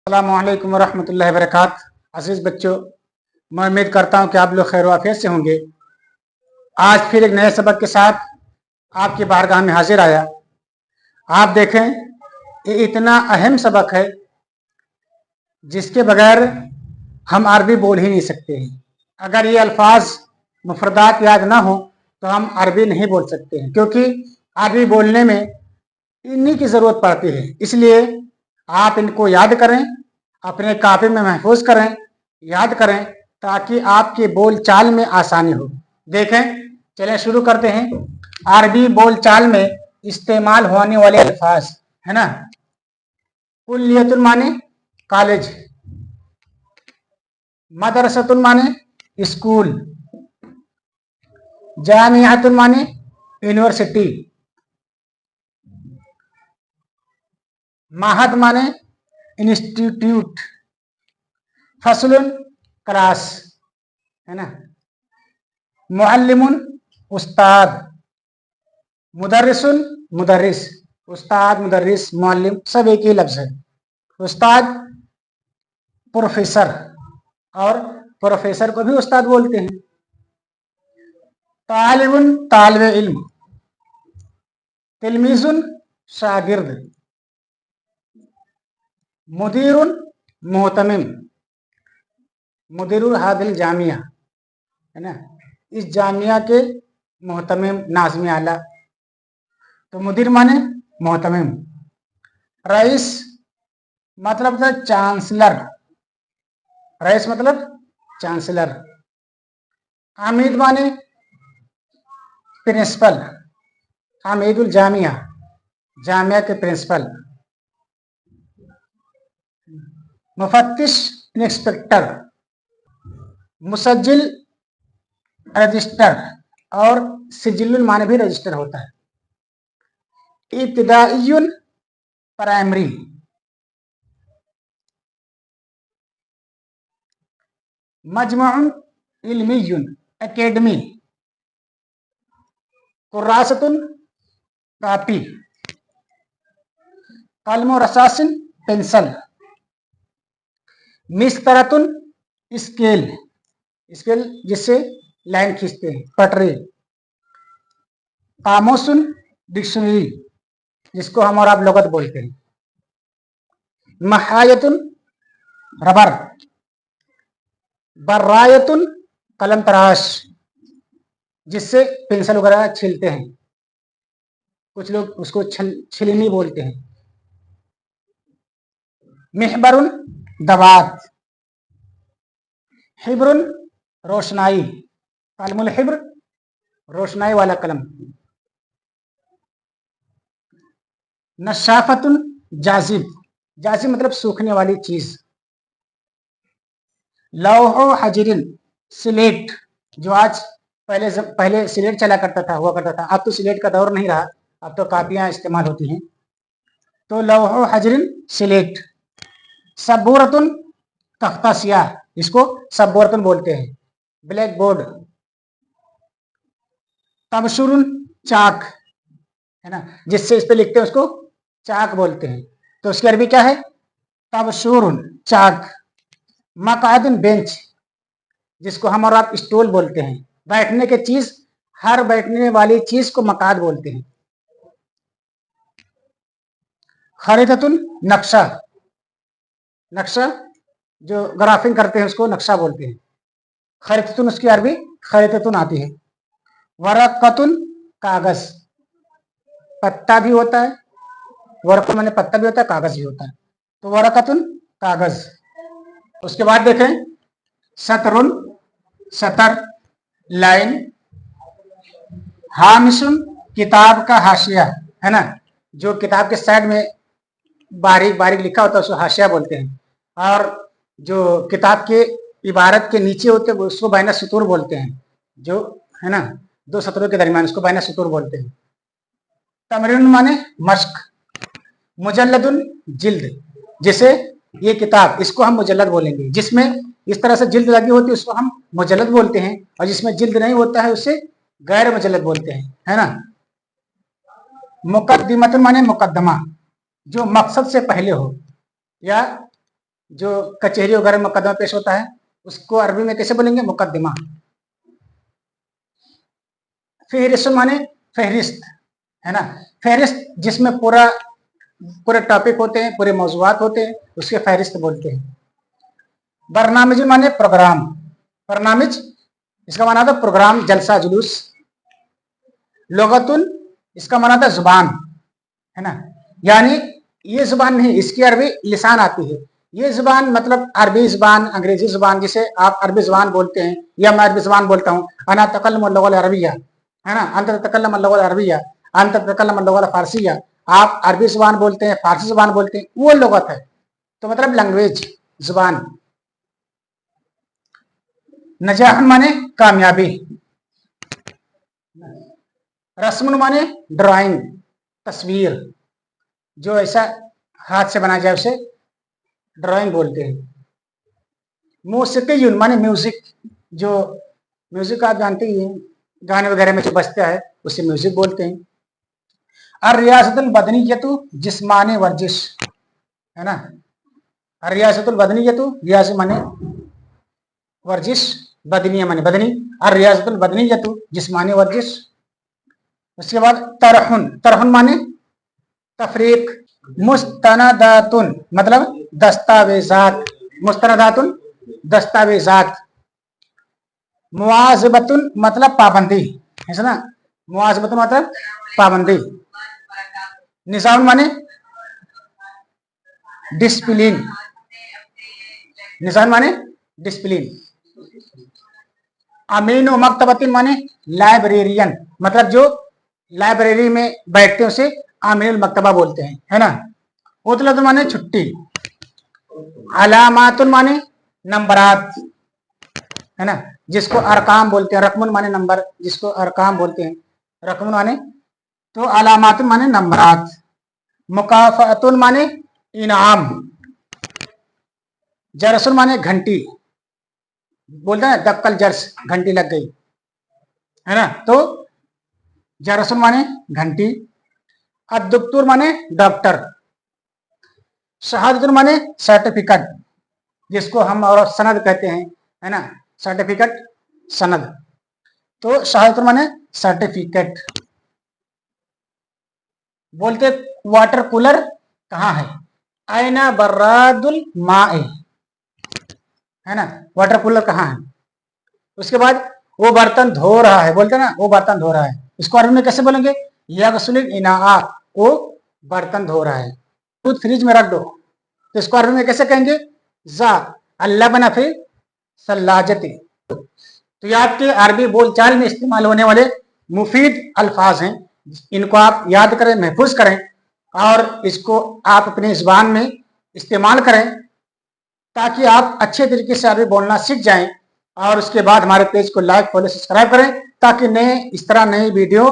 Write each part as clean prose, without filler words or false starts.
अस्सलामुअलैकुम वरहमतुल्लाहि वबरकातुहू। अज़ीज़ बच्चों, मैं उम्मीद करता हूँ कि आप लोग खैर वाफियत से होंगे। आज फिर एक नए सबक के साथ आपकी बारगाह में हाजिर आया। आप देखें, ये इतना अहम सबक है जिसके बगैर हम अरबी बोल ही नहीं सकते हैं। अगर ये अल्फाज मुफरदात याद ना हो तो हम अरबी नहीं बोल सकते हैं, क्योंकि अरबी बोलने में इन्हीं की ज़रूरत पड़ती है। इसलिए आप इनको याद करें, अपने कापी में महफूज करें, याद करें, ताकि आपके बोल चाल में आसानी हो। देखें, चलें शुरू करते हैं। अरबी बोल चाल में इस्तेमाल होने वाले अल्फाज है ना। कुल्लियतुन माने कॉलेज, मदरसतुन माने स्कूल, जामियातुन माने यूनिवर्सिटी, महद माने इंस्टीट्यूट, फसलुन क्लास है ना, मुअल्लिमुन उस्ताद, मुदर्रिसुन मुदर्रिस, उस्ताद मुदर्रिस मुअल्लिम सब एक ही लफ्ज है। उस्ताद प्रोफेसर, और प्रोफेसर को भी उस्ताद बोलते हैं। तालिबुन तालिबे इल्म, तिलमीजुन शागिर्द, मुदीरुन मोहतमिम, मुदीरुल हादिल जामिया है ना, इस जामिया के मोहतमिम नाज़िम आला। तो मुदीर माने मोहतमिम। रईस मतलब था चांसलर, रईस मतलब चांसलर। आमिद माने प्रिंसिपल, आमिदुल जामिया, जामिया के प्रिंसिपल। मुफत्तिश इंस्पेक्टर, मुसज्जिल रजिस्टर, और सिजिल्लुल माने भी रजिस्टर होता है। इब्तिदाइयुन प्राइमरी, मजमुउन इल्मियुन एकेडमी, कुर्रासतुन कापी, कलम रसासिन पेंसिल, मिस्तरतुन स्केल, स्केल जिससे लाइन खींचते हैं, पटरी, कामोसुन डिक्शनरी, जिसको हम और आप लुगत बोलते हैं, महायतुन रबर, बर्रायतुन कलम तराश, जिससे पेंसिल वगैरह छीलते हैं, कुछ लोग उसको छिलनी बोलते हैं। मिहबरुन दवात, हिब्रुन रोशनाई, कलमुल हिब्र रोशनाई वाला कलम। नशाफतुन जाजिब, जाजिब मतलब सूखने वाली चीज। लौहो हजरिन सिलेट, जो आज पहले सिलेट चला करता था, हुआ करता था। अब तो सिलेट का दौर नहीं रहा, अब तो कापियां इस्तेमाल होती हैं। तो लौहो हजरिन सिलेट। सबूरतुन तख्ता सियाह, इसको सबूरतुन बोलते हैं, ब्लैक बोर्ड। तबशुरुन चाक है ना, जिससे इस पे लिखते हैं उसको चाक बोलते हैं। तो उसकी अरबी क्या है? तबशुरुन चाक। मकादुन बेंच, जिसको हम और आप स्टूल बोलते हैं, बैठने के चीज, हर बैठने वाली चीज को मकाद बोलते हैं। खरीदतुन नक्शा, नक्शा जो ग्राफिंग करते हैं उसको नक्शा बोलते हैं। खरीदतुन उसकी अरबी खरीदतुन आती है। वरकतुन कागज, पत्ता भी होता है, वरक मैंने पत्ता भी होता है, कागज भी होता है। तो वरकतुन कागज। उसके बाद देखें, सतरुन सतर लाइन, हामिसुन किताब का हाशिया है ना, जो किताब के साइड में बारीक बारीक लिखा होता है उसको हाशिया बोलते हैं। और जो किताब के इबारत के नीचे होते हैं उसको बैना सुतूर बोलते हैं, जो है ना दो सतरों के दरमियान, उसको बैना सुतूर बोलते हैं। तमरीन माने मश्क। मुजल्लदुन जिल्द, जैसे ये किताब, इसको हम मुजल्लद बोलेंगे। जिसमें इस तरह से जिल्द लगी होती है उसको हम मुजल्लद बोलते हैं, और जिसमें जिल्द नहीं होता है उसे गैर मुजल्लद बोलते हैं, है ना। मुकद्दिमतुन माने मुकद्दमा, जो मकसद से पहले हो, या जो कचहरी वगैरह में मुकदमा पेश होता है उसको अरबी में कैसे बोलेंगे? मुकदमा। फहरिस्त माने फहरिस्त, है ना, फहरिस्त जिसमें पूरे टॉपिक होते हैं, पूरे मौजूआत होते हैं, उसके फहरिस्त बोलते हैं। बरनामिज माने प्रोग्राम, बरनामिज इसका माना था प्रोग्राम, जलसा जुलूस। लोगतुन इसका माना था जुबान, है ना, यानी ये जुबान नहीं, इसकी अरबी लिसान आती है। ये जुबान मतलब अरबी जुबान, अंग्रेजी जुबान, जिसे आप अरबी जुबान बोलते हैं या मैं अरबी जुबान बोलता हूँ। अना तकल्लम लुग़ल अरबिया, है ना, अंत तकल्लम लुग़ल अरबिया, अंत तकल्लम लुग़ल फारसिया। आप अरबी जुबान बोलते हैं, फारसी जुबान बोलते हैं, वो लुगत है, तो मतलब लैंग्वेज, जुबान। नजाह माने कामयाबी, रस्म माने ड्राइंग, तस्वीर, जो ऐसा हाथ से बनाया जाए उसे ड्राइंग बोलते हैं। मौसीक़ी माने म्यूजिक, जो म्यूजिक आप जानते ही हैं, गाने वगैरह में जो बजता है उसे म्यूजिक बोलते हैं। और रियासतुल बदनियतु जिस्मानी वर्जिश, है ना, रियासतुल बदनियतु, रियाज माने वर्जिश, बदनिया माने बदनी, और रियासतुल बदनियतु जिस्मानी वर्जिश। उसके बाद तरहुन, तरहुन माने तफरीक। मुस्तनदातुन मतलब दस्तावेजात, मुस्तनदातुन दस्तावेजात। मुआज़बतुन मतलब पाबंदी, है ना, मुआज़बतुन मतलब पाबंदी। निज़ाम माने डिसिप्लिन, निज़ाम माने डिसिप्लिन। अमीन व मकतबतिन माने लाइब्रेरियन, मतलब जो लाइब्रेरी में बैठते हैं उसे आमीनुल मकतबा बोलते हैं, है ना। उतलत माने छुट्टी। अलामातुन माने नंबरात, है ना, जिसको अरकाम बोलते हैं। रकमुन माने नंबर, जिसको अरकाम बोलते हैं। रकमुन माने, तो अलामातुन माने नंबरात। मुकाफअतुन माने इनाम। जरसुन माने घंटी, बोलते हैं दक्कल जर्स, घंटी लग गई, है ना, तो जरसुन माने घंटी। अद्दुक्तूर माने डॉक्टर। शहादतुन माने सर्टिफिकेट, जिसको हम और सनद कहते हैं, है ना, सर्टिफिकेट, सनद। तो शहादतुन माने सर्टिफिकेट। बोलते वाटर कूलर कहाँ है? आयना बर्रादुल माए, है ना, वाटर कूलर कहाँ है? उसके बाद वो बर्तन धो रहा है, बोलते ना वो बर्तन धो रहा है, इसको अरबी में कैसे बोलेंगे? यगसुलिल इनाआ, वो बर्तन धो रहा है। दूध फ्रिज में रख दो, तो इसको अरबी में कैसे कहेंगे? जा अल्लाह बना फिर सल्लाजती। तो ये आपके अरबी बोलचाल में इस्तेमाल होने वाले मुफीद अल्फाज हैं, इनको आप याद करें, महफूज करें और इसको आप अपनी ज़ुबान में इस्तेमाल करें, ताकि आप अच्छे तरीके से अरबी बोलना सीख जाएं। और उसके बाद हमारे पेज को लाइक, फॉलो, सब्सक्राइब करें, ताकि इस तरह नए वीडियो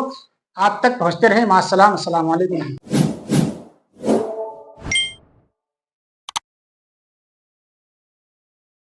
आप तक पहुंचते रहें। मास्सलाम, अस्सलाम वालेकुम।